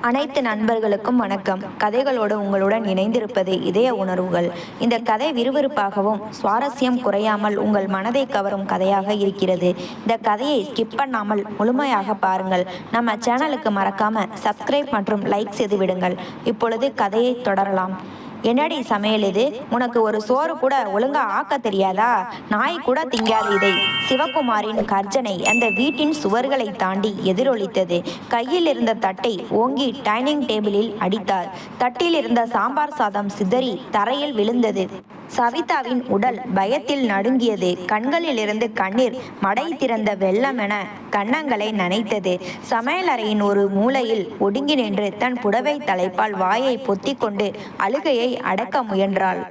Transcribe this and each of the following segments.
அனைத்து நண்பர்களுக்கும் வணக்கம். கதைகளோடு உங்களுடன் இணைந்திருப்பது இதய உணர்வுகள். இந்த கதை விறுவிறுப்பாகவும் சுவாரஸ்யம் குறையாமல் உங்கள் மனதை கவரும் கதையாக இருக்கிறது. இந்த கதையை ஸ்கிப் பண்ணாமல் முழுமையாக பாருங்கள். நம்ம சேனலுக்கு மறக்காம சப்ஸ்கிரைப் மற்றும் லைக் செய்து விடுங்கள். இப்பொழுது கதையை தொடரலாம். என்னடி சமையல் இது? உனக்கு ஒரு சோறு கூட ஒழுங்கா ஆக்க தெரியாதா? நாய் கூட திங்காத இதை. சிவகுமாரின் கர்ஜனை அந்த வீட்டின் சுவர்களை தாண்டி எதிரொலித்தது. கையில் இருந்த தட்டை ஓங்கி டைனிங் டேபிளில் அடித்தார். தட்டில் இருந்த சாம்பார் சாதம் சிதறி தரையில் விழுந்தது. சவிதாவின் உடல் பயத்தில் நடுங்கியது. கண்களிலிருந்து கண்ணீர் மடை திறந்த வெள்ளமென கன்னங்களை நனைத்தது. சமையலறையின் ஒரு மூலையில் ஒடுங்கி நின்று தன் புடவை தலைப்பால் வாயை பொத்திக் கொண்டு அழுகையை அடக்க முயன்றாள்.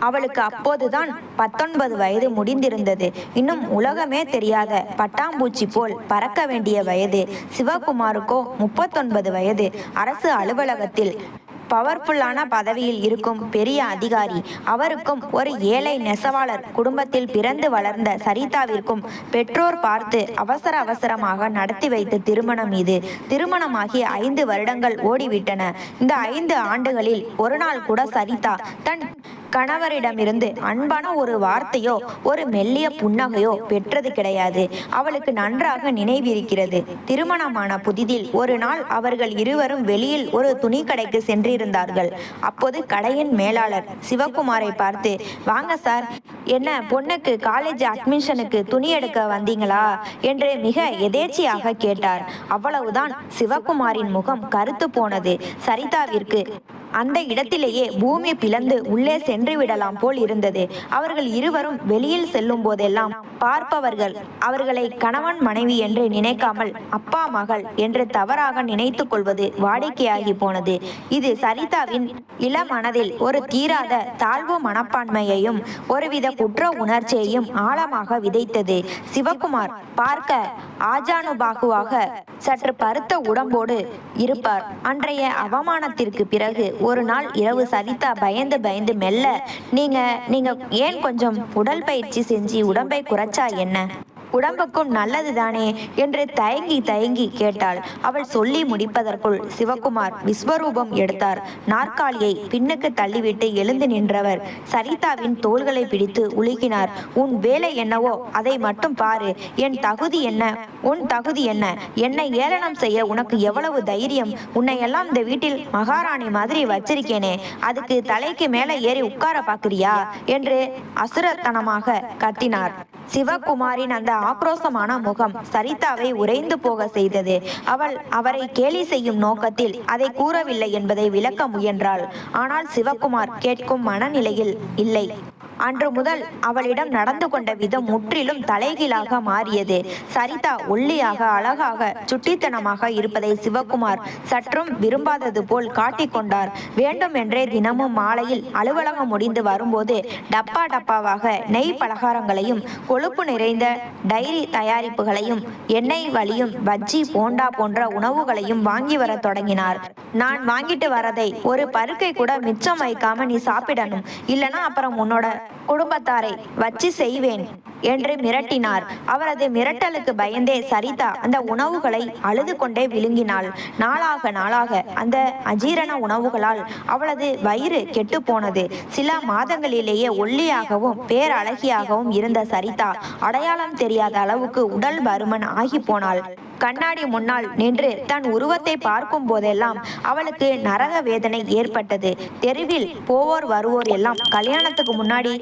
அவளுக்கு அப்போதுதான் 19 வயது முடிந்திருந்தது. இன்னும் உலகமே தெரியாத பட்டாம்பூச்சி போல் பறக்க வேண்டிய வயது. சிவகுமாருக்கோ 39 வயது. அரசு அலுவலகத்தில் பவர்ஃபுல்லான பதவியில் இருக்கும் பெரிய அதிகாரி. அவருக்கும் ஒரு ஏழை நெசவாளர் குடும்பத்தில் பிறந்து வளர்ந்த சரிதாவிற்கும் பெற்றோர் பார்த்து அவசரமாக நடத்தி வைத்த திருமணம் இது. திருமணமாகி 5 வருடங்கள் ஓடிவிட்டன. இந்த 5 ஆண்டுகளில் ஒரு நாள் கூட சரிதா தன் கணவரிடமிருந்து அன்பான ஒரு வார்த்தையோ ஒரு மெல்லிய புன்னகையோ பெற்றது கிடையாது. அவளுக்கு நன்றாக நினைவிருக்கிறது. திருமணமான புதிதில் ஒரு நாள் அவர்கள் இருவரும் வெளியில் ஒரு துணி கடைக்கு சென்றிருந்தார்கள். அப்போது கடையின் மேலாளர் சிவகுமாரை பார்த்து, வாங்க சார், என்ன பொண்ணுக்கு காலேஜ் அட்மிஷனுக்கு துணி எடுக்க வந்தீங்களா என்று மிக எதேச்சியாக கேட்டார். அவ்வளவுதான். சிவகுமாரின் முகம் கருத்து போனது. சரிதாவிற்கு அந்த இடத்திலேயே பூமி பிளந்து உள்ளே சென்று விடலாம் போல் இருந்தது. அவர்கள் இருவரும் வெளியில் செல்லும் போதெல்லாம் பார்ப்பவர்கள் அவர்களை கணவன் மனைவி என்று நினைக்காமல் அப்பா மகள் என்று தவறாக நினைத்து கொள்வது வாடிக்கையாகி போனது. இது சரிதாவின் இளமனதில் ஒரு தீராத தாழ்வு மனப்பான்மையையும் ஒருவித குற்ற உணர்ச்சியையும் ஆழமாக விதைத்தது. சிவகுமார் பார்க்க ஆஜானுபாகுவாக சற்று பருத்த உடம்போடு இருப்பார். அன்றைய அவமானத்திற்கு பிறகு ஒரு நாள் இரவு சரிதா பயந்து மெல்ல, நீங்க ஏன் கொஞ்சம் உடல் பயிற்சி செஞ்சு உடம்பை குறைச்சா என்ன? உடம்புக்கும் நல்லதுதானே என்று தயங்கி கேட்டாள். அவள் சொல்லி முடிப்பதற்குள் சிவகுமார் விஸ்வரூபம் எடுத்தார். நாற்காலியை பின்னுக்கு தள்ளிவிட்டு எழுந்து நின்றவர் சரிதாவின் தோள்களை பிடித்து உலுக்கினார். உன் வேலை என்னவோ அதை மட்டும் பாரு. என் தகுதி என்ன? உன் தகுதி என்ன? என்னை ஏளனம் செய்ய உனக்கு எவ்வளவு தைரியம்? உன்னை எல்லாம் இந்த வீட்டில் மகாராணி மாதிரி வச்சிருக்கேனே, அதுக்கு தலைக்கு மேலே ஏறி உட்கார பார்க்கிறியா என்று அசுரத்தனமாக கத்தினார். சிவகுமாரின் அந்த ஆக்ரோஷமான முகம் சரிதாவை உறைந்து போக செய்தது. அவள் அவரை கேலி செய்யும் நோக்கத்தில் அதை கூறவில்லை என்பதை விளக்க முயன்றாள். ஆனால் சிவகுமார் கேட்கும் மனநிலையில் இல்லை. அன்று முதல் அவளிடம் நடந்து கொண்ட விதம் முற்றிலும் தலைகீழாக மாறியது. சரிதா ஒல்லியாக அழகாக சுட்டித்தனமாக இருப்பதை சிவகுமார் சற்றும் விரும்பாதது போல் காட்டிக்கொண்டார். வேண்டுமென்றே தினமும் மாலையில் அலுவலகம் முடிந்து வரும்போது டப்பாவாக நெய் பலகாரங்களையும் கொழுப்பு நிறைந்த டைரி தயாரிப்புகளையும் எண்ணெய் வலியும் பஜ்ஜி போண்டா போன்ற உணவுகளையும் வாங்கி வர தொடங்கினார். நான் வாங்கிட்டு வரதை ஒரு பருக்கை கூட மிச்சம் வைக்காம நீ சாப்பிடணும், இல்லனா அப்புறம் உன்னோட குடும்பத்தாரை வச்சு செய்வேன் என்று மிரட்டினார். அவரது மிரட்டலுக்கு பயந்தே சரிதா அந்த உணவுகளை அழுது கொண்டே விழுங்கினாள். நாளாக அந்த அஜீரண உணவுகளால் அவளது வயிறு கெட்டு போனது. சில மாதங்களிலேயே ஒல்லியாகவும் பேரழகியாகவும் இருந்த சரிதா அடையாளம் தெரியாத அளவுக்கு உடல் பருமன் ஆகி போனாள். கண்ணாடி முன்னால் நின்று தன் உருவத்தை பார்க்கும் போதெல்லாம் அவளுக்கு நரக வேதனை ஏற்பட்டது. தெருவில் போவோர் வருவோர் எல்லாம் கல்யாணத்துக்கு முன்னாடி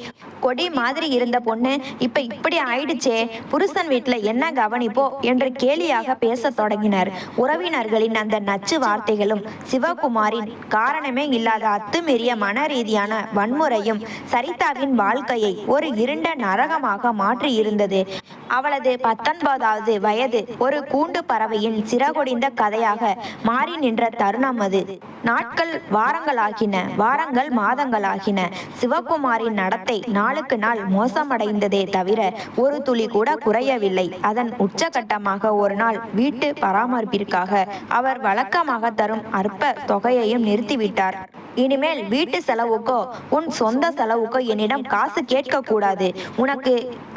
கொடி மாதிரி இருந்த பொண்ணு இப்ப இப்படி ஆயிடுச்சே, புருஷன் வீட்டுல என்ன கவனிப்போ என்று கேலியாக பேச தொடங்கினர். உறவினர்களின் அந்த நச்சு வார்த்தைகளும் சிவகுமாரின் காரணமே இல்லாத அத்துமீறிய மன ரீதியான வன்முறையும் சரிதாவின் வாழ்க்கையை ஒரு இருண்ட நரகமாக மாற்றி இருந்தது. அவளது 19வது வயது ஒரு கூண்டு பறவையின் சிறகொடிந்த கதையாக மாறி நின்ற தருணம் அது. நாட்கள் வாரங்கள் மாதங்களாகின. சிவகுமாரின் நடத்தை நாளுக்கு நாள் மோசமடைந்ததே தவிர ஒரு துளி கூட குறையவில்லை. அதன் உச்சகட்டமாக ஒரு நாள் வீட்டு பராமரிப்பிற்காக அவர் வழக்கமாக தரும் அற்ப தொகையையும் நிறுத்திவிட்டார். இனிமேல் வீட்டு செலவுக்கோ உன் சொந்த செலவுக்கோ என்னிடம் காசு கேட்க கூடாது. உனக்கு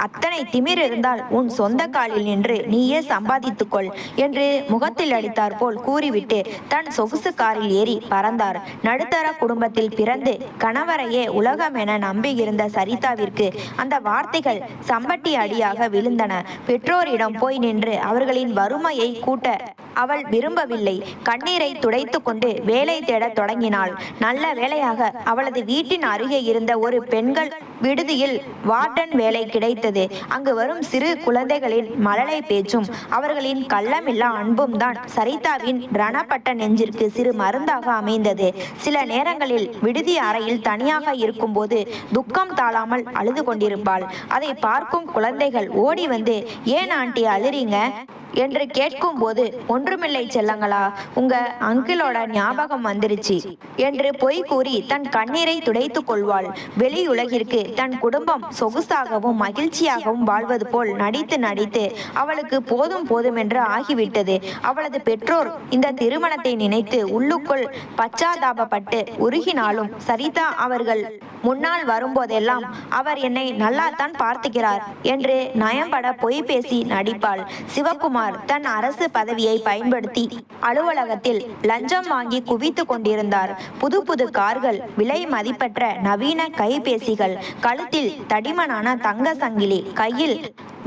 அத்தனை திமிர் இருந்தால் உன் சொந்த காலில் நின்று நீயே சம்பாதித்துக்கொள் என்று முகத்தில் அடித்தார் போல் கூறிவிட்டு தன் சொகுசு காரில் ஏறி பறந்தார். நடுத்தர குடும்பத்தில் பிறந்து கணவரையே உலகம் என நம்பியிருந்த சரிதாவிற்கு அந்த வார்த்தைகள் சம்பட்டி அடியாக விழுந்தன. பெற்றோரிடம் போய் நின்று அவர்களின் வறுமையை கூட்ட அவள் விரும்பவில்லை. கண்ணீரை துடைத்து கொண்டு வேலை தேடத் தொடங்கினாள். நல்ல வேளையாக அவளது வீட்டின் அருகே இருந்த ஒரு பெண்கள் விடுதியில் வார்டன் வேலை கிடைத்தது. அங்கு வரும் சிறு குழந்தைகளின் மழலை பேச்சும் அவர்களின் கள்ளமில்லா அன்பும் தான் சரிதாவின் ரணப்பட்ட நெஞ்சிற்கு சிறு மருந்தாக அமைந்தது. சில நேரங்களில் விடுதி அறையில் தனியாக இருக்கும்போது துக்கம் தாழாமல் அழுது கொண்டிருப்பாள். அதை பார்க்கும் குழந்தைகள் ஓடி வந்து, ஏன் ஆண்டி அழுறீங்க என்று கேட்கும் போது, ஒன்றுமில்லை செல்லங்களா, உங்க அங்கிளோட ஞாபகம் வந்துருச்சு என்று பொய் கூறி தன் கண்ணீரை துடைத்துக் கொள்வாள். வெளியுலகிற்கு தன் குடும்பம் சொகுசாகவும் மகிழ்ச்சியாகவும் வாழ்வது போல் நடித்து நடித்து அவளுக்கு போதும் போதும் என்று ஆகிவிட்டது. அவளது பெற்றோர் இந்த திருமணத்தை நினைத்து உள்ளுக்குள் பச்சாதாபப்பட்டு உருகினாலும் சரிதா அவர்கள் முன்னால் வரும்போதெல்லாம் அவர் என்னை நல்லாத்தான் பார்த்துக்கிறார் என்று நயம்பட பொய் பேசி நடிப்பாள். சிவகுமார் தன் அரசு பதவியை பயன்படுத்தி அலுவலகத்தில் லஞ்சம் வாங்கி குவித்து கொண்டிருந்தார். புது புது கார்கள், விலை மதிப்பற்ற நவீன கைபேசிகள், கழுத்தில் தடிமனான தங்க சங்கிலி, கையில்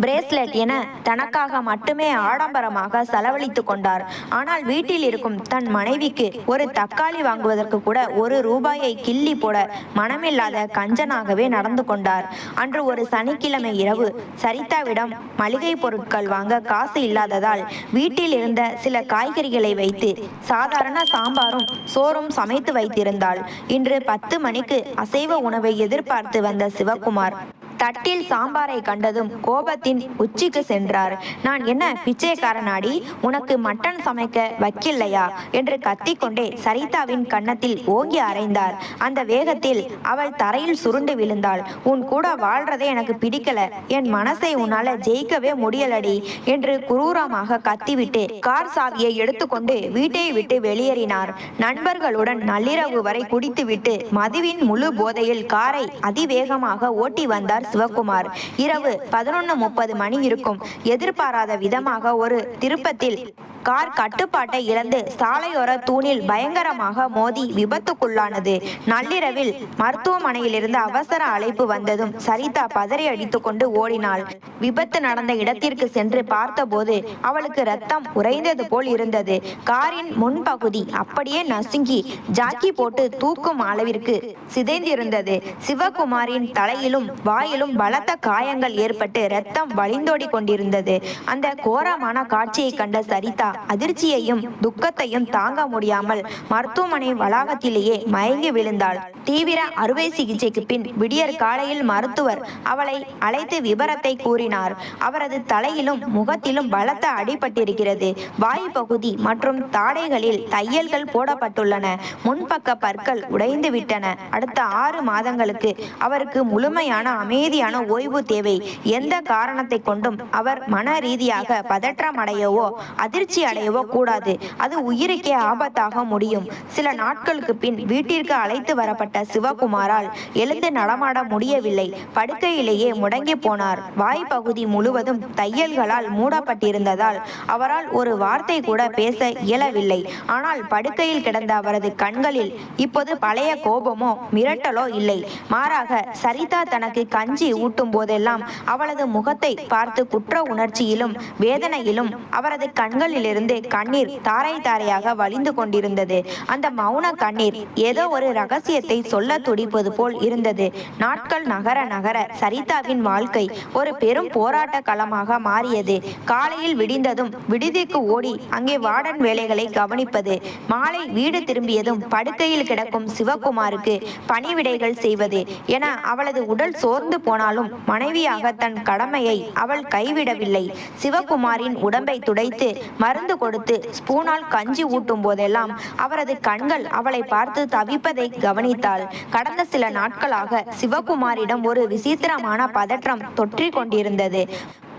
பிரேஸ்லெட் என தனக்காக மட்டுமே ஆடம்பரமாக செலவழித்து கொண்டார். ஆனால் வீட்டில் இருக்கும் தன் மனைவிக்கு ஒரு தக்காளி வாங்குவதற்கு கூட ₹1 கிள்ளி போட மனமில்லாத கஞ்சனாகவே நடந்து கொண்டார். அன்று ஒரு சனிக்கிழமை இரவு சரிதாவிடம் மளிகை பொருட்கள் வாங்க காசு இல்லாததால் வீட்டில் இருந்த சில காய்கறிகளை வைத்து சாதாரண சாம்பாரும் சோறும் சமைத்து வைத்திருந்தாள். இன்று 10 மணிக்கு அசைவ உணவை எதிர்பார்த்து வந்த சிவகுமார் தட்டில் சாம்பாரை கண்டதும் கோபத்தின் உச்சிக்கு சென்றார். நான் என்ன பிச்சைக்காரனாடி, உனக்கு மட்டன் சமைக்க வைக்கலையா என்று கத்திக்கொண்டே சரிதாவின் கன்னத்தில் ஓங்கி அறைந்தார். அந்த வேகத்தில் அவள் தரையில் சுருண்டு விழுந்தாள். உன் கூட வாழ்றதே எனக்கு பிடிக்கல, என் மனசை உன்னால ஜெயிக்கவே முடியலடி என்று குரூரமாக கத்திவிட்டு கார் சாவியை எடுத்துக்கொண்டு வீட்டை விட்டு வெளியேறினார். நண்பர்களுடன் நள்ளிரவு வரை குடித்துவிட்டு மதுவின் முழு போதையில் காரை அதிவேகமாக ஓட்டி வந்தார் சிவகுமார். இரவு 11:30 மணி இருக்கும். எதிர்பாராத விதமாக ஒரு திருப்பத்தில் கார் கட்டுப்பாட்டை இழந்து சாலையோர தூணில் பயங்கரமாக மோதி விபத்துக்குள்ளானது. நள்ளிரவில் மருத்துவமனையிலிருந்து அவசர அழைப்பு வந்ததும் சரிதா பதறி அடித்து கொண்டு ஓடினாள். விபத்து நடந்த இடத்திற்கு சென்று பார்த்தபோது அவளுக்கு ரத்தம் உறைந்தது போல் இருந்தது. காரின் முன்பகுதி அப்படியே நசுங்கி ஜாக்கி போட்டு தூக்கும் அளவிற்கு சிதைந்திருந்தது. சிவகுமாரின் தலையிலும் வாயிலும் பலத்த காயங்கள் ஏற்பட்டு ரத்தம் வழிந்தோடி கொண்டிருந்தது. அந்த கோரமான காட்சியை கண்ட சரிதா அதிர்ச்சியையும் துக்கத்தையும் தாங்க முடியாமல் மருத்துவமனை வளாகத்திலேயே மயங்கி விழுந்தாள். தீவிர அறுவை சிகிச்சைக்கு பின் விடியற் காலையில் மருத்துவர் அவளை அழைத்து விபரத்தை கூறினார். அவரது தலையிலும் முகத்திலும் பலத்த அடிபட்டிருக்கிறது. வாய் பகுதி மற்றும் தாடைகளில் தையல்கள் போடப்பட்டுள்ளன. முன்பக்க பற்கள் உடைந்து விட்டன. அடுத்த 6 மாதங்களுக்கு அவருக்கு முழுமையான அமைதியான ஓய்வு தேவை. எந்த காரணத்தை கொண்டும் அவர் மன ரீதியாக பதற்றம் அடையவோ அதிர்ச்சி அடையவோ கூடாது. அது உயிருக்கே ஆபத்தாக முடியும். சில நாட்களுக்கு பின் வீட்டிற்கு அழைத்து வரப்பட்ட சிவகுமாரால் எழுந்து நடமாட முடியவில்லை. படுக்கையிலேயே முடங்கி போனார். வாய்ப்பகுதி முழுவதும் தையல்களால் மூடப்பட்டிருந்ததால் அவரால் ஒரு வார்த்தை கூட பேச இயலவில்லை. ஆனால் படுக்கையில் கிடந்த அவரது கண்களில் இப்போது பழைய கோபமோ மிரட்டலோ இல்லை. மாறாக சரிதா தனக்கு கஞ்சி ஊட்டும் போதெல்லாம் அவளது முகத்தை பார்த்து குற்ற உணர்ச்சியிலும் வேதனையிலும் அவரது கண்களிலிருந்து கண்ணீர் தாரை தாரையாக வழிந்து கொண்டிருந்தது. அந்த மௌன கண்ணீர் ஏதோ ஒரு ரகசியத்தை சொல்ல துடிப்பது போல் இருந்தது. நாட்கள் நகர நகர சரிதாவின் வாழ்க்கை ஒரு பெரும் போராட்ட களமாக மாறியது. காலையில் விடிந்ததும் விடுதிக்கு ஓடி அங்கே வார்டன் வேலைகளை கவனிப்பது, மாலை வீடு திரும்பியதும் படுக்கையில் கிடக்கும் சிவகுமாருக்கு பணிவிடைகள் செய்வது என அவளது உடல் சோர்ந்து போனாலும் மனைவியாக தன் கடமையை அவள் கைவிடவில்லை. சிவகுமாரின் உடம்பை துடைத்து மருந்து கொடுத்து ஸ்பூனால் கஞ்சி ஊட்டும் போதெல்லாம் அவரது கண்கள் அவளை பார்த்து தவிப்பதை கவனித்தாள். கடந்த சில நாட்களாக சிவகுமாரிடம் ஒரு விசித்திரமான பதற்றம் தொற்றிக் கொண்டிருந்தது.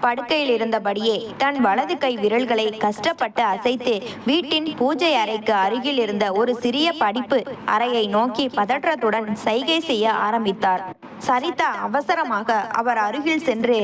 படுக்கையில் இருந்தபடியே தன் வலது கை விரல்களை கஷ்டப்பட்டு அசைத்து வீட்டின் பூஜை அறைக்கு அருகில் இருந்த ஒரு சிறிய படிப்பு அறையை நோக்கி பதற்றத்துடன் சைகை செய்ய ஆரம்பித்தார். சரிதா அவசரமாக அவர் அருகில் சென்று,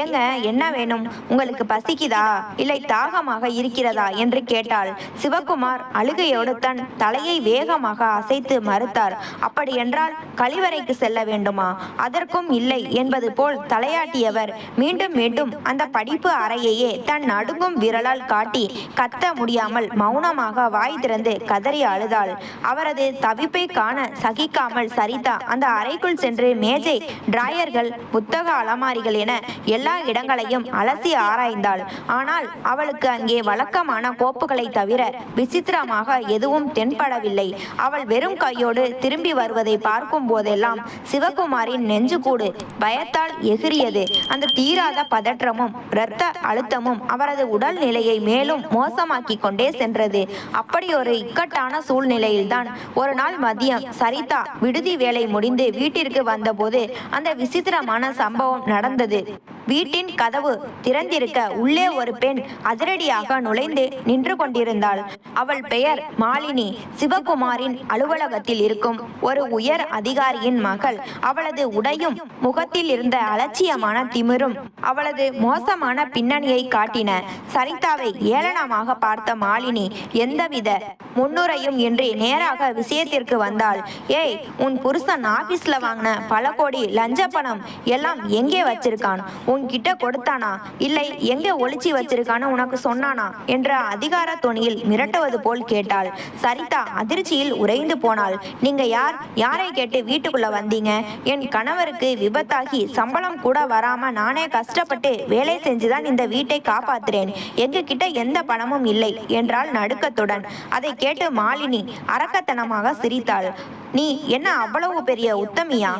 ஏங்க, என்ன வேணும்? உங்களுக்கு பசிக்குதா, இல்லை தாகமாக இருக்கிறதா என்று கேட்டாள். சிவகுமார் அழுகையோடு தன் தலையை வேகமாக அசைத்து மறுத்தார். அப்படியென்றால் கழிவறைக்கு செல்ல வேண்டுமா? அதற்கும் இல்லை என்பது போல் தலையாட்டியவர் மீண்டும் மீண்டும் அந்த படிப்பு அறையையே தன் நடுங்கும் விரலால் காட்டி கத்த முடியாமல் மௌனமாக வாய் திறந்து கதறி அழுதாள். அவரது தவிப்பை காண சகிக்காமல் சரிதா அந்த அறைக்குள் சென்று மேஜை, டிராயர்கள், புத்தக அலமாரிகள் என எல்லா இடங்களையும் அலசி ஆராய்ந்தாள். ஆனால் அவளுக்கு அங்கே வழக்கமான கோப்புகளை தவிர விசித்திரமாக எதுவும் தென்படவில்லை. அவள் வெறும் கையோடு திரும்பி வருவதை பார்க்கும் போதெல்லாம் சிவகுமாரின் நெஞ்சுக்கூடு பயத்தால் எகிரியது. அந்த தீராத பதற்றமும் இரத்த அழுத்தமும் அவரது உடல் நிலையை மேலும் மோசமாக்கி கொண்டே சென்றது. அப்படி ஒரு இக்கட்டான சூழ்நிலையில்தான் ஒரு நாள் மதியம் சரிதா விடுதி வேலை முடிந்து வீட்டிற்கு வந்தபோது அந்த விசித்திரமான சம்பவம் நடந்தது. வீட்டின் கதவு திறந்திருக்க உள்ளே ஒரு பெண் அதிரடியாக நுழைந்து நின்று கொண்டிருந்தாள். அவள் பெயர் மாலினி. சிவகுமாரின் அலுவலகத்தில் இருக்கும் ஒரு உயர் அதிகாரியின் மகள். அவளது உடையும் முகத்தில் இருந்த அலட்சியமான திமிரும் அவளது மோசமான பின்னணியை காட்டின. சரிதாவை ஏளனமாக பார்த்த மாலினி எந்தவித முன்னுரையும் இன்றி நேராக விஷயத்திற்கு வந்தாள். ஏய், உன் புருஷன் ஆபீஸ்ல வாங்கின பல கோடி லஞ்ச பணம் எல்லாம் எங்கே வச்சிருக்கான்? உன்கிட்ட கொடுத்தானா, இல்லை எங்கே ஒளிச்சி வச்சிருக்கான்னு உனக்கு சொன்னானா என்ற அதிகார தொனியில் மிரட்டுவது போல் கேட்டாள். சரிதா அதிர்ச்சியில் உறைந்து போனாள். நீங்க யார்? யாரை கேட்டு வீட்டுக்குள்ள வந்தீங்க? என் கணவருக்கு விபத்தாகி சம்பளம் கூட வராம நானே கஷ்டப்பட்டு வேலை செஞ்சுதான் இந்த வீட்டை காப்பாத்துறேன். எங்க கிட்ட எந்த பணமும் இல்லை என்றாள் நடுக்கத்துடன். அதை கேட்டு மாலினி அரக்கத்தனமாக சிரித்தாள். நீ என்ன அவ்வளவு பெரிய உத்தமியா?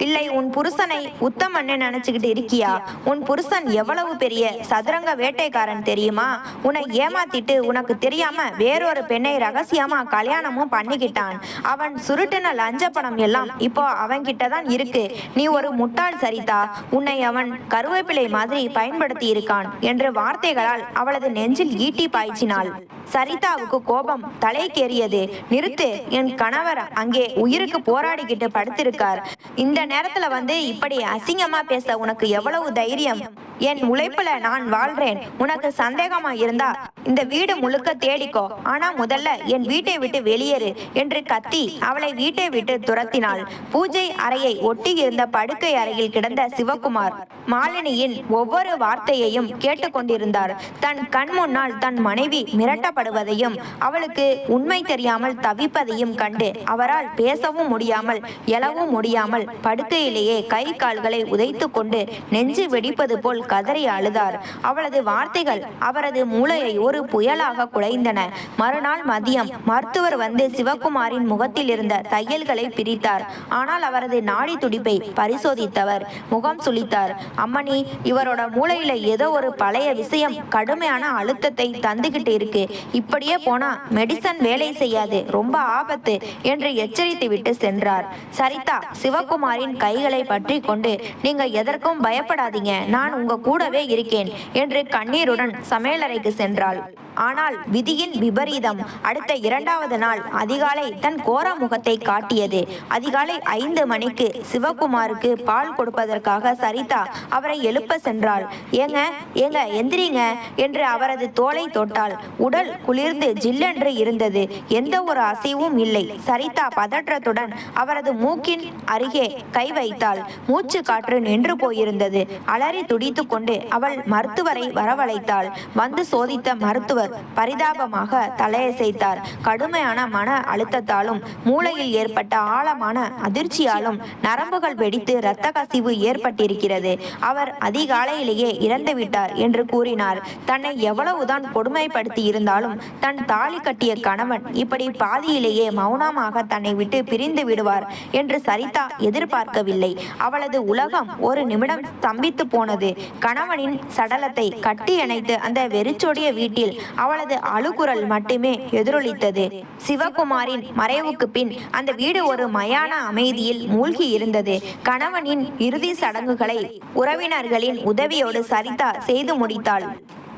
இல்லை உன் புருஷனை உத்தமன்னு நினைச்சுக்கிட்டு இருக்கியா? உன் புருஷன் எவ்வளவு பெரிய சதுரங்க வேட்டைக்காரன் தெரியுமா? உன்னை ஏமாத்திட்டு உனக்கு தெரியாம வேறொரு பெண்ணை ரகசியமா கல்யாணமும் பண்ணிக்கிட்டான். அவன் சுருட்டின லஞ்ச பணம் எல்லாம் இப்போ அவன்கிட்ட தான் இருக்கு. நீ ஒரு முட்டாள் சரிதா. உன்னை அவன் கருவேப்பிலை மாதிரி பயன்படுத்தி இருக்கான் என்று வார்த்தைகளால் அவளது நெஞ்சில் ஈட்டி பாய்ச்சினாள். சரிதாவுக்கு கோபம் தலைக்கேறியது. நிறுத்து, என் கணவர் அங்கே உயிருக்கு போராடிக்கிட்டு படுத்திருக்கார். இந்த நேரத்துல வந்து இப்படி அசிங்கமா பேச உனக்கு எவ்வளவு தைரியம்? என் உழைப்புல நான் வாழ்றேன். உனக்கு சந்தேகமா இருந்தா இந்த வீடு முழுக்க தேடிக்கோ. ஆனா முதல்ல என் வீட்டை விட்டு வெளியேறு என்று கத்தி அவளை வீட்டை விட்டு துரத்தினாள். பூஜை அறையை ஒட்டி இருந்த படுக்கை அறையில் கிடந்த சிவகுமார் மாலினியின் ஒவ்வொரு வார்த்தையையும் கேட்டுக்கொண்டிருந்தார். தன் கண் முன்னால் தன் மனைவி மிரட்டப்படுவதையும் அவளுக்கு உண்மை தெரியாமல் தவிப்பதையும் கண்டு அவரால் பேசவும் முடியாமல் எழவும் முடியாமல் படுக்கையிலேயே கை கால்களை உதைத்து கொண்டு நெஞ்சு வெடிப்பது போல் கதறி அழுதார். அவளது வார்த்தைகள் அவரது மூளையை ஒரு புயலாக குலைந்தன. மறுநாள் மதியம் மருத்துவர் வந்து சிவகுமாரின் முகத்தில் இருந்த தையல்களை பிரித்தார். ஆனால் அவரது நாடி துடிப்பை பரிசோதித்தவர் முகம் சுளித்தார். அம்மணி, இவரோட மூளையில ஏதோ ஒரு பழைய விஷயம் கடுமையான அழுத்தத்தை தந்துகிட்டு இருக்கு. இப்படியே போனா மெடிசன் வேலை செய்யாது, ரொம்ப ஆபத்து என்று எச்சரித்து விட்டு சென்றார். சரிதா சிவகுமாரின் கைகளை பற்றி கொண்டு, நீங்க எதற்கும் பயப்படாதீங்க, நான் உங்க கூடவே இருக்கேன் என்று கண்ணீருடன் சமையலறைக்கு சென்றாள். ஆனால் விதியின் விபரீதம். அடுத்த 2வது நாள் அதிகாலை தன் கோர முகத்தை காட்டியது. அதிகாலை 5 மணிக்கு சிவகுமாருக்கு பால் கொடுப்பதற்காக சரிதா அவரை எழுப்ப சென்றாள். ஏங்க ஏங்க எந்திரிங்க என்று அவரது தோளை தொட்டாள். உடல் குளிர்ந்து ஜில்லென்று இருந்தது. எந்த ஒரு அசைவும் இல்லை. சரிதா பதற்றத்துடன் அவரது மூக்கின் அருகே கை வைத்தாள். மூச்சு காற்று நின்று போயிருந்தது. அலறி துடித்து கொண்டு அவள் மருத்துவரை வரவழைத்தாள். வந்து சோதித்த மருத்துவர் பரிதாபமாக தலையசைத்தார். கடுமையான மன அழுத்தத்தாலும் மூளையில் ஏற்பட்ட ஆழமான அதிர்ச்சியாலும் நரம்புகள் வெடித்து இரத்த கசிவு ஏற்பட்டிருக்கிறது. அவர் அதிகாலையிலேயே இறந்துவிட்டார் என்று கூறினார். தன்னை எவ்வளவுதான் கொடுமைப்படுத்தி இருந்தாலும் தன் தாலி கட்டிய கணவன் இப்படி பாதியிலேயே மௌனமாக தன்னை விட்டு பிரிந்து விடுவார் என்று சரிதா எதிர்பார்க்க எதிர்பார்க்கவில்லை. அவளது உலகம் ஒரு நிமிடம் ஸ்தம்பித்து போனது. கணவனின் சடலத்தை கட்டி அணைத்து அந்த வெறிச்சோடிய வீட்டில் அவளது அழுகுரல் மட்டுமே எதிரொலித்தது. சிவகுமாரின் மறைவுக்கு பின் அந்த வீடு ஒரு மயான அமைதியில் மூழ்கி இருந்தது. கணவனின் இறுதி சடங்குகளை உறவினர்களின் உதவியோடு சரிதா செய்து முடித்தாள்.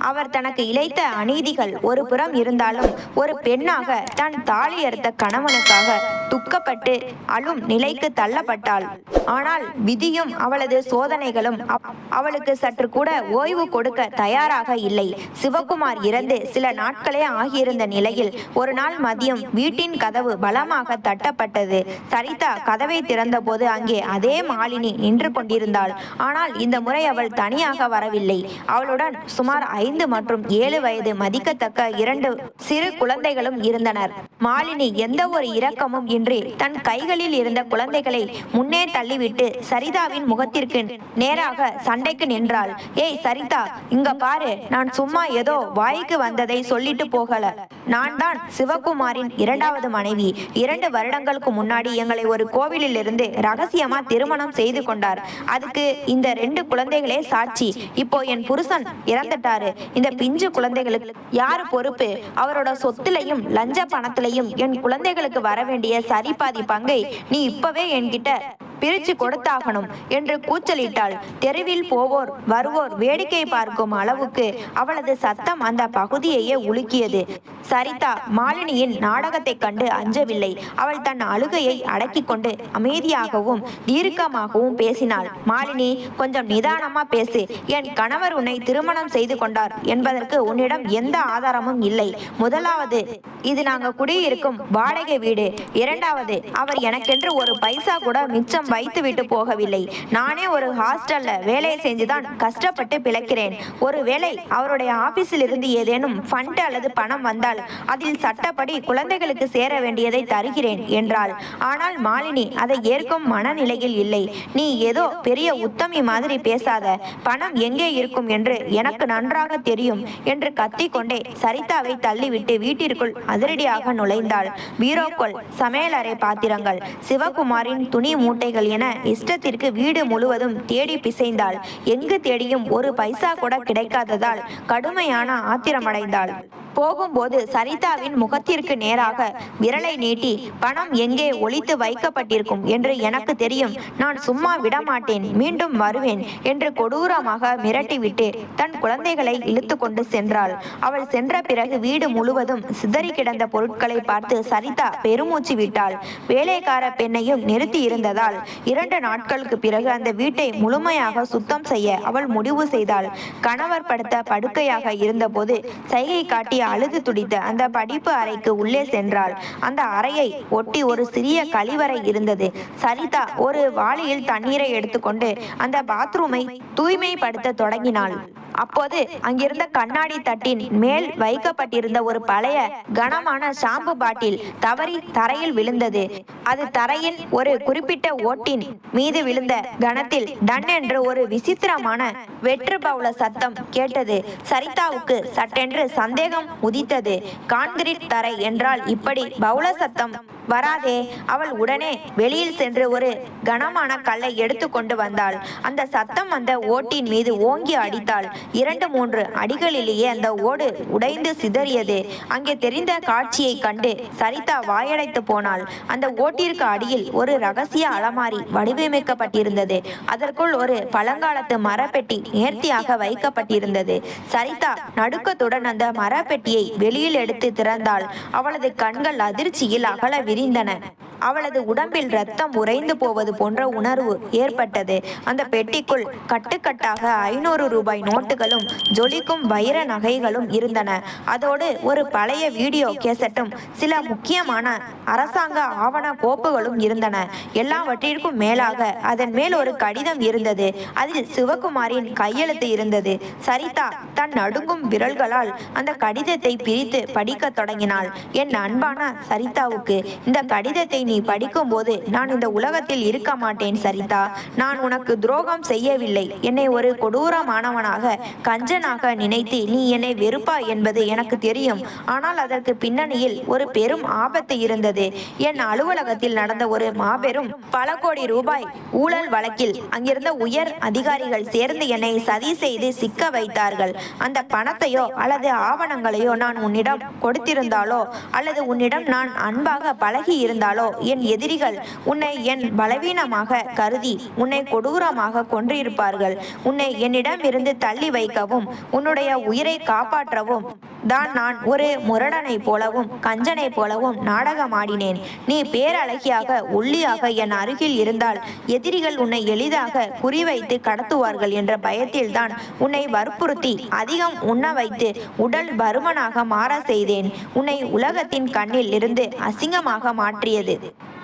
அவர் தனக்கு இழைத்த அநீதிகள் ஒரு புறம் இருந்தாலும் ஒரு பெண்ணாக தன் தாலி அறுத்த கணவனுக்காக துக்கப்பட்டு அழும் நிலைக்கு தள்ளப்பட்டாள். ஆனால் விதியும் அவளது சோதனைகளும் அவளுக்கு சற்று கூட ஓய்வு கொடுக்க தயாராக இல்லை. சிவகுமார் இறந்து சில நாட்களே ஆகியிருந்த நிலையில் ஒரு நாள் மதியம் வீட்டின் கதவு பலமாக தட்டப்பட்டது. சரிதா கதவை திறந்தபோது அங்கே அதே மாலினி நின்று கொண்டிருந்தாள். ஆனால் இந்த முறை அவள் தனியாக வரவில்லை. அவளுடன் சுமார் 5 மற்றும் 7 வயது மதிக்கத்தக்க 2 சிறு குழந்தைகளும் இருந்தனர். மாலினி எந்த ஒரு இரக்கமும் இன்றி தன் கைகளில் இருந்த குழந்தைகளை முன்னே தள்ளிவிட்டு சரிதாவின் முகத்திற்கு நேராக சண்டைக்கு நின்றாள். ஏய் சரிதா, இங்க பாரு, நான் சும்மா ஏதோ வாய்க்கு வந்ததை சொல்லிட்டு போகல. நான் தான் சிவகுமாரின் 2வது மனைவி. 2 வருடங்களுக்கு முன்னாடி எங்களை ஒரு கோவிலில் இருந்து ரகசியமா திருமணம் செய்து கொண்டார். அதுக்கு இந்த 2 குழந்தைகளே சாட்சி. இப்போ என் புருஷன் இறந்துட்டாரு. இந்த பிஞ்சு குழந்தைகளுக்கு யாரு பொறுப்பு? அவரோட சொத்துலையும் லஞ்ச பணத்திலையும் என் குழந்தைகளுக்கு வர வேண்டிய சரிபாதி பங்கை நீ இப்பவே என்கிட்ட பிரிச்சு கொடுத்தாகணும் என்று கூச்சலிட்டாள். தெருவில் போவோர் வருவோர் வேடிக்கை பார்க்கும் அளவுக்கு அவளது சத்தம் அந்த பகுதியையே உலுக்கியது. சரிதா மாலினியின் நாடகத்தை கண்டு அஞ்சவில்லை. அவள் தன் அழுகையை அடக்கி கொண்டு அமைதியாகவும் தீர்க்கமாகவும் பேசினாள். மாலினி, கொஞ்சம் நிதானமா பேசு. என் கணவர் உன்னை திருமணம் செய்து கொண்டார் என்பதற்கு உன்னிடம் எந்த ஆதாரமும் இல்லை. முதலாவது, இது நாங்க குடியிருக்கும் வாடகை வீடு. 2வது, அவர் எனக்கென்று ஒரு பைசா கூட மிச்சம் வைத்து விட்டு போகவில்லை. நானே ஒரு ஹாஸ்டல்ல வேலை செஞ்சுதான் கஷ்டப்பட்டு பிழைக்கிறேன். ஒருவேளை அவருடைய ஆபீஸில் இருந்து ஏதேனும் ஃபண்ட் அல்லது பணம் வந்தால் அதில் சட்டப்படி குழந்தைகளுக்கு சேர வேண்டியதை தருகிறேன் என்றாள். ஆனால் மாலினி அதை ஏற்கும் மனநிலையில் இல்லை. நீ ஏதோ பெரிய உத்தமி மாதிரி பேசாத. பணம் எங்கே இருக்கும் என்று எனக்கு நன்றாக தெரியும் என்று கத்திக்கொண்டே சரிதாவை தள்ளிவிட்டு வீட்டிற்குள் அதிரடியாக நுழைந்தாள். பீரோக்கள், சமையலறை பாத்திரங்கள், சிவகுமாரின் துணி மூட்டைகள் என இஷ்டத்திற்கு வீடு முழுவதும் தேடி பிசைந்தாள். எங்கு தேடியும் ஒரு பைசா கூட கிடைக்காததால் கடுமையான ஆத்திரமடைந்தாள். போகும்போது சரிதாவின் முகத்திற்கு நேராக விரலை நீட்டி, பணம் எங்கே ஒளித்து வைக்கப்பட்டிருக்கும் என்று எனக்கு தெரியும். நான் சும்மா விடமாட்டேன், மீண்டும் வருவேன் என்று கொடூரமாக மிரட்டிவிட்டு தன் குழந்தைகளை இழுத்து கொண்டு சென்றாள். அவள் சென்ற பிறகு வீடு முழுவதும் சிதறி கிடந்த பொருட்களை பார்த்து சரிதா பெருமூச்சு விட்டாள். வேலைக்கார பெண்ணையும் நிறுத்தி இருந்ததால் 2 நாட்களுக்கு பிறகு அந்த வீட்டை முழுமையாக சுத்தம் செய்ய அவள் முடிவு செய்தாள். கணவர் படுத்த படுக்கையாக இருந்தபோது சைகை காட்டி அழுது துடித்த அந்த படிப்பு அறைக்கு உள்ளே சென்றாள். அந்த அறையை ஒட்டி ஒரு சிறிய கழிவறை இருந்தது. சரிதா ஒரு வாளியில் தண்ணீரை எடுத்துக்கொண்டு அந்த பாத்ரூமை தூய்மைப்படுத்த தொடங்கினாள். அப்போது அங்கிருந்த கண்ணாடி தட்டின் மேல் வைக்கப்பட்டிருந்த ஒரு பழைய கனமான ஷாம்பு பாட்டில் தவறி தரையில் விழுந்தது. அது தரையின் ஒரு குறிப்பிட்ட ஓட்டின் மீது விழுந்த கணத்தில் டன் என்று ஒரு விசித்திரமான வெற்று பவுல சத்தம் கேட்டது. சரிதாவுக்கு சட்டென்று சந்தேகம் உதித்தது. கான்கிரீட் தரை என்றால் இப்படி பவுல சத்தம் வராதே. அவள் உடனே வெளியில் சென்று ஒரு கனமான கல்லை எடுத்து கொண்டு வந்தாள். அந்த சத்தம் அந்த ஓட்டின் மீது ஓங்கி அடித்தாள். 2-3 அடிகளிலேயே அந்த ஓடு உடைந்து சிதறியது. அங்கே தெரிந்த காட்சியை கண்டு சரிதா வாயடைத்து போனாள். அந்த ஓட்டிற்கு அடியில் ஒரு ரகசிய அலமாரி வடிவமைக்கப்பட்டிருந்தது. அதற்குள் ஒரு பழங்காலத்து மரப்பெட்டி நேர்த்தியாக வைக்கப்பட்டிருந்தது. சரிதா நடுக்கத்துடன் அந்த மரப்பெட்டியை வெளியில் எடுத்து திறந்தாள். அவளது கண்கள் அதிர்ச்சியில் அகல விரிந்தன. அவளது உடம்பில் ரத்தம் உறைந்து போவது போன்ற உணர்வு ஏற்பட்டது. அந்த பெட்டிக்குள் கட்டுக்கட்டாக 500 ரூபாய் நோட்டுகளும் ஜொலிக்கும் வைர நகைகளும் இருந்தன. அதோடு ஒரு பழைய வீடியோ கேசட்டும் சில முக்கியமான அரசாங்க ஆவண கோப்புகளும் இருந்தன. எல்லாவற்றிற்கும் மேலாக அதன் மேல் ஒரு கடிதம் இருந்தது. அதில் சிவகுமாரின் கையெழுத்து இருந்தது. சரிதா தன் நடுங்கும் விரல்களால் அந்த கடிதத்தை பிரித்து படிக்க தொடங்கினாள். என் அன்பான சரிதாவுக்கு, இந்த கடிதத்தை நீ படிக்கும்போது நான் இந்த உலகத்தில் இருக்க மாட்டேன் சரிதா. நான் உனக்கு துரோகம் செய்யவில்லை. என்னை ஒரு கொடூரமானவனாக கஞ்சனாக நினைத்து நீ என்னை வெறுப்பாய் என்பது எனக்கு தெரியும். ஆனால் அதற்கு பின்னணியில் ஒரு பெரும் ஆபத்து இருந்தது. என் அலுவலகத்தில் நடந்த ஒரு மாபெரும் பல கோடி ரூபாய் ஊழல் வழக்கில் அங்கிருந்த உயர் அதிகாரிகள் சேர்ந்து என்னை சதி செய்து சிக்க வைத்தார்கள். அந்த பணத்தையோ அல்லது ஆவணங்களையோ நான் உன்னிடம் கொடுத்திருந்தாலோ அல்லது உன்னிடம் நான் அன்பாக பழகி இருந்தாலோ என் எதிரிகள் உன்னை என் பலவீனமாக கருதி உன்னை கொடூரமாக கொன்றிருப்பார்கள். உன்னை என்னிடம் இருந்து தள்ளி வைக்கவும் உன்னுடைய உயிரை காப்பாற்றவும் தான் நான் ஒரு முரடனை போலவும் கஞ்சனை போலவும் நாடகமாடினேன். நீ பேரழகியாக ஒல்லியாக என் அருகில் இருந்தால் எதிரிகள் உன்னை எளிதாக குறிவைத்து கடத்துவார்கள் என்ற பயத்தில்தான் உன்னை வற்புறுத்தி அதிகம் உண்ண வைத்து உடல் பருமனாக மாற செய்தேன். உன்னை உலகத்தின் கண்ணில் இருந்து அசிங்கமாக மாற்றியது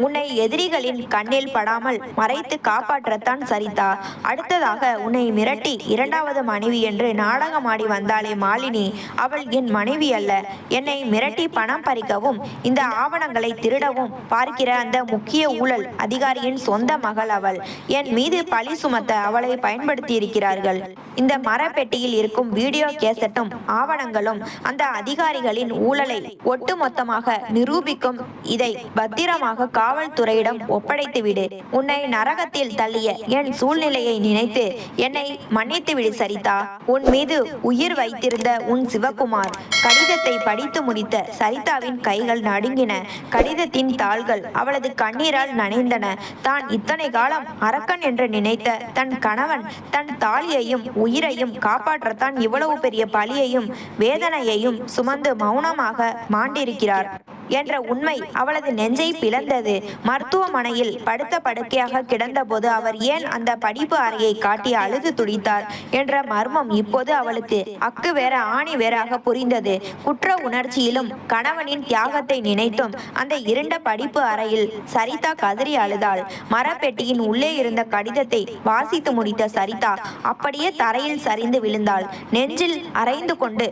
உன்னை எதிரிகளின் கண்ணில் படாமல் மறைத்து காப்பாற்றத்தான் சரிதா. அடுத்ததாக உன்னை மிரட்டி இரண்டாவது மனைவி என்று நாடகமாடி வந்தாளே மாலினி, அவள் என் மனைவி அல்ல. என்னை மிரட்டி பணம் பறிக்கவும் இந்த ஆவணங்களை திருடவும் பார்க்கிற அந்த முக்கிய ஊழல் அதிகாரியின் சொந்த மகள் அவள். என் மீது பழி சுமத்த அவளை பயன்படுத்தி இருக்கிறார்கள். இந்த மரப்பெட்டியில் இருக்கும் வீடியோ கேசட்டும் ஆவணங்களும் அந்த அதிகாரிகளின் ஊழலை ஒட்டுமொத்தமாக நிரூபிக்கும். இதை பத்திரமாக காவல்துறையிடம் ஒப்படைத்துவிடு. உன்னை நரகத்தில் தள்ளிய என் சூழ்நிலையை நினைத்து என்னை மன்னித்துவிடு சரிதா. உன் மீது உயிர் வைத்திருந்த உன் சிவகுமார். கடிதத்தை படித்து முடித்த சரிதாவின் கைகள் நடுங்கின. கடிதத்தின் தாள்கள் அவளது கண்ணீரால் நனைந்தன. தான் இத்தனை காலம் அரக்கன் என்று நினைத்த தன் கணவன் தன் தாலியையும் உயிரையும் காப்பாற்றத்தான் இவ்வளவு பெரிய பழியையும் வேதனையையும் சுமந்து மௌனமாக மாண்டிருக்கிறார் என்ற உண்மை அவளது நெஞ்சை பிளந்தது. மருத்துவமனையில் படுத்த படுக்கையாக கிடந்தபோது அவர் ஏன் அந்த படிப்பு அறையை காட்டி அழுது துடித்தார் என்ற மர்மம் இப்போது அவளுக்கு அக்கு வேற ஆணி வேறாக புரிந்தது. குற்ற உணர்ச்சியிலும் கணவனின் தியாகத்தை நினைத்தும் அந்த இருண்ட படிப்பு அறையில் சரிதா கதறி அழுதாள். மரப்பெட்டியின் உள்ளே இருந்த கடிதத்தை வாசித்து முடித்த சரிதா அப்படியே தரையில் சரிந்து விழுந்தாள். நெஞ்சில் அரைந்து கொண்டு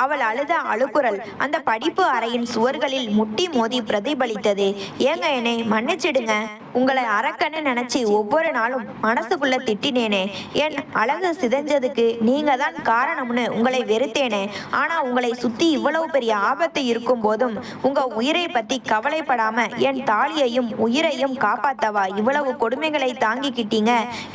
அவள் அழுத அழுகுரல் அந்த படிப்பு அறையின் சுவர்களில் முட்டி மோதி பிரதிபலித்தது. ஏங்க, என்னை மன்னிச்சிடுங்க. உங்களை அரக்கன்னு நினைச்சு ஒவ்வொரு நாளும் மனசுக்குள்ள திட்டினேனே. என் அழகு சிதைஞ்சதுக்கு நீங்க தான் காரணம்னு உங்களை வெறுத்தேனே. ஆனா உங்களை சுத்தி இவ்வளவு பெரிய ஆபத்து இருக்கும் போதும் உங்க உயிரை பத்தி கவலைப்படாம என் தாலியையும் உயிரையும் காப்பாத்தவா இவ்வளவு கொடுமைகளை தாங்கிக்கிட்டீங்க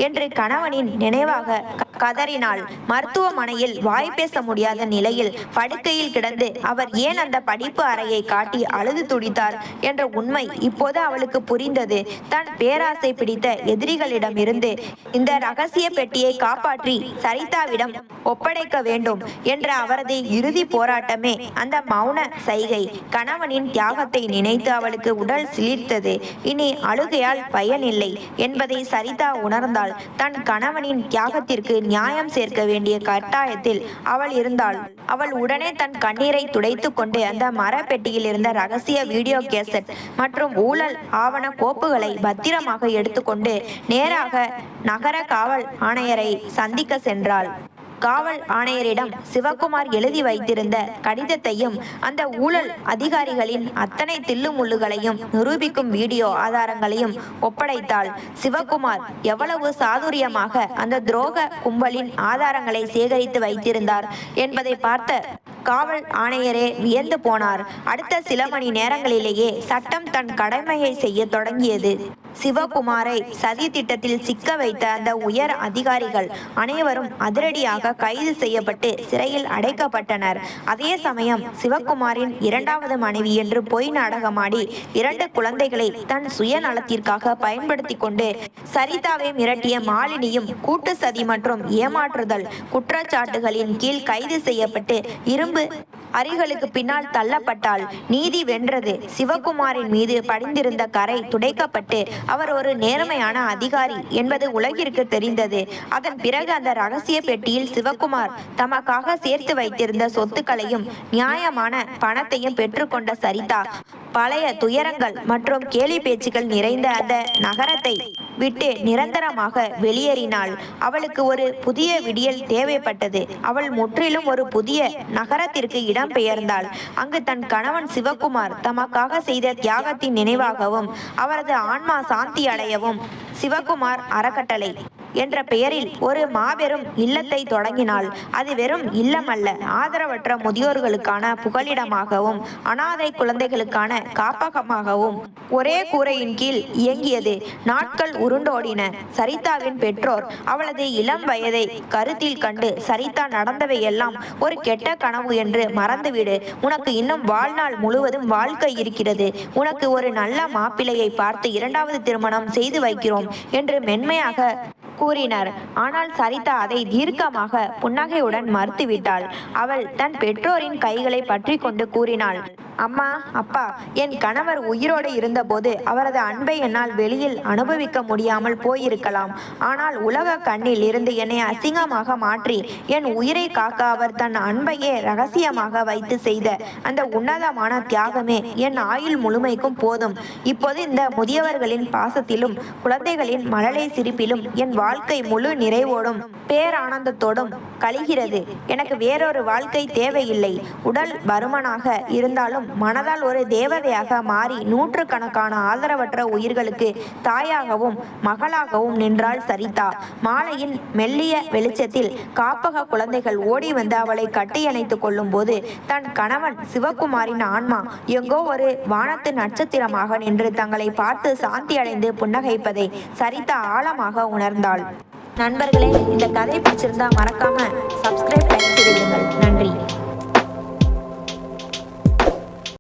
என்று கணவனின் நினைவாக கதறினாள். மருத்துவமனையில் வாய் பேச முடியாத நிலையில் படுக்கையில் கிடந்து அவர் ஏன் அந்த படிப்பு அறையை காட்டி அழுது துடித்தார் என்ற உண்மை இப்போது அவளுக்கு புரிந்தது. தன் பேராசை பிடித்த எதிரிகளிடம் இருந்து இந்த ரகசிய பெட்டியை காப்பாற்றி சரிதாவிடம் ஒப்படைக்க வேண்டும் என்ற அவரது இறுதி போராட்டமே அந்த மௌன சைகை. கணவனின் தியாகத்தை நினைத்து அவளுக்கு உடல் சிலிர்த்தது. இனி அழுகையால் பயனில்லை என்பதை சரிதா உணர்ந்தாள். தன் கணவனின் தியாகத்திற்கு நியாயம் சேர்க்க வேண்டிய கட்டாயத்தில் அவள் இருந்தாள். அவள் உடனே தன் கண்ணீரை துடைத்து கொண்டு அந்த மரப்பெட்டியில் இருந்த ரகசிய வீடியோ கேசட் மற்றும் ஊழல் ஆவண கோப்புகளை பத்திரமாக எடுத்துக்கொண்டு நேராக நகர காவல் ஆணையரை சந்திக்க சென்றாள். காவல் ஆணையரிடம் சிவகுமார் எழுதி வைத்திருந்த கடிதத்தையும் அந்த ஊழல் அதிகாரிகளின் அத்தனை தில்லுமுள்ளுகளையும் நிரூபிக்கும் வீடியோ ஆதாரங்களையும் ஒப்படைத்தாள். சிவகுமார் எவ்வளவு சாதுரியமாக அந்த துரோக கும்பலின் ஆதாரங்களை சேகரித்து வைத்திருந்தார் என்பதை பார்த்த காவல் ஆணையரே வியந்து போனார். அடுத்த சில மணி நேரங்களிலேயே சட்டம் தன் கடமையை செய்ய தொடங்கியது. சிவகுமாரை சதி திட்டத்தில் சிக்க வைத்த அந்த உயர் அதிகாரிகள் அனைவரும் அதிரடியாக கைது செய்யப்பட்டு சிறையில் அடைக்கப்பட்டனர். அதே சமயம் சிவகுமாரின் இரண்டாவது மனைவி என்று பொய் நாடகமாடி 2 குழந்தைகளை தன் சுயநலத்திற்காக பயன்படுத்தி கொண்டு சரிதாவை மிரட்டிய மாலினியும் கூட்டு சதி மற்றும் ஏமாற்றுதல் குற்றச்சாட்டுகளின் கீழ் கைது செய்யப்பட்டு இரும்பு அரிகளுக்கு பின்னால் தள்ளப்பட்டாள். நீதி வென்றது. சிவகுமாரின் மீது படிந்திருந்த கரை துடைக்கப்பட்டு அவர் ஒரு நேர்மையான அதிகாரி என்பது உலகிற்கு தெரிந்தது. அதன் பிறகு அந்த ரகசிய பெட்டியில் சிவகுமார் தமக்காக சேர்த்து வைத்திருந்த சொத்துக்களையும் நியாயமான பணத்தையும் பெற்றுக்கொண்ட சரிதா பழைய துயரங்கள் மற்றும் கேலி பேச்சுக்கள் நிறைந்த அந்த நகரத்தை விட்டு நிரந்தரமாக வெளியேறினாள். அவளுக்கு ஒரு புதிய விடியல் தேவைப்பட்டது. அவள் முற்றிலும் ஒரு புதிய நகரத்திற்கு இடம் பெயர்ந்தாள். அங்கு தன் கணவன் சிவகுமார் தமக்காக செய்த தியாகத்தின் நினைவாகவும் அவரது ஆன்மா சாந்தி அடையவும் சிவகுமார் அறக்கட்டளை என்ற பெயரில் ஒரு மாபெரும் இல்லத்தை தொடங்கினாள். அது வெறும் இல்லமல்ல, ஆதரவற்ற முதியோர்களுக்கான புகலிடமாகவும் அனாதை குழந்தைகளுக்கான காப்பகமாகவும் ஒரே கூரையின் கீழ் இயங்கியது. நாட்கள் உருண்டோடின. சரிதாவின் பெற்றோர் அவளது இளம் வயதை கருத்தில் கண்டு, சரிதா நடந்தவை எல்லாம் ஒரு கெட்ட கனவு என்று மறந்துவிடு. உனக்கு இன்னும் வாழ்நாள் முழுவதும் வாழ்க்கை இருக்கிறது. உனக்கு ஒரு நல்ல மாப்பிள்ளையை பார்த்து இரண்டாவது திருமணம் செய்து வைக்கிறோம் என்று மென்மையாக கூறினார். ஆனால் சரிதா அதை தீர்க்கமாக புன்னகையுடன் மறுத்துவிட்டாள். அவள் தன் பெற்றோரின் கைகளை பற்றி கொண்டு கூறினாள், அம்மா, அப்பா, என் கணவர் உயிரோடு இருந்தபோது அவரது அன்பை என்னால் வெளியில் அனுபவிக்க முடியாமல் போயிருக்கலாம். ஆனால் உலக கண்ணில் இருந்து என்னை அசிங்கமாக மாற்றி என் உயிரை காக்க அவர் தன் அன்பையே ரகசியமாக வைத்து செய்த அந்த உன்னதமான தியாகமே என் ஆயுள் முழுமைக்கும் போதும். இப்போது இந்த முதியவர்களின் பாசத்திலும் குழந்தைகளின் மழலை சிரிப்பிலும் என் வாழ்க்கை முழு நிறைவோடும் பேரானந்தத்தோடும் கழிகிறது. எனக்கு வேறொரு வாழ்க்கை தேவையில்லை. உடல் பருமனாக இருந்தாலும் மனதால் ஒரு தேவதையாக மாறி நூற்றுக்கணக்கான ஆதரவற்ற உயிர்களுக்கு தாயாகவும் மகளாகவும் நின்றாள் சரிதா. மாலையின் மெல்லிய வெளிச்சத்தில் காப்பக குழந்தைகள் ஓடி வந்து அவளை கட்டியணைத்துக் கொள்ளும் போது தன் கணவன் சிவகுமாரின் ஆன்மா எங்கோ ஒரு வானத்து நட்சத்திரமாக நின்று தங்களை பார்த்து சாந்தி அடைந்து புன்னகைப்பதை சரிதா ஆழமாக உணர்ந்தாள். நண்பர்களே, இந்த கதை பிடிச்சிருந்தா மறக்காம சப்ஸ்கிரைப், லைக் செய்து விடுங்கள். நன்றி.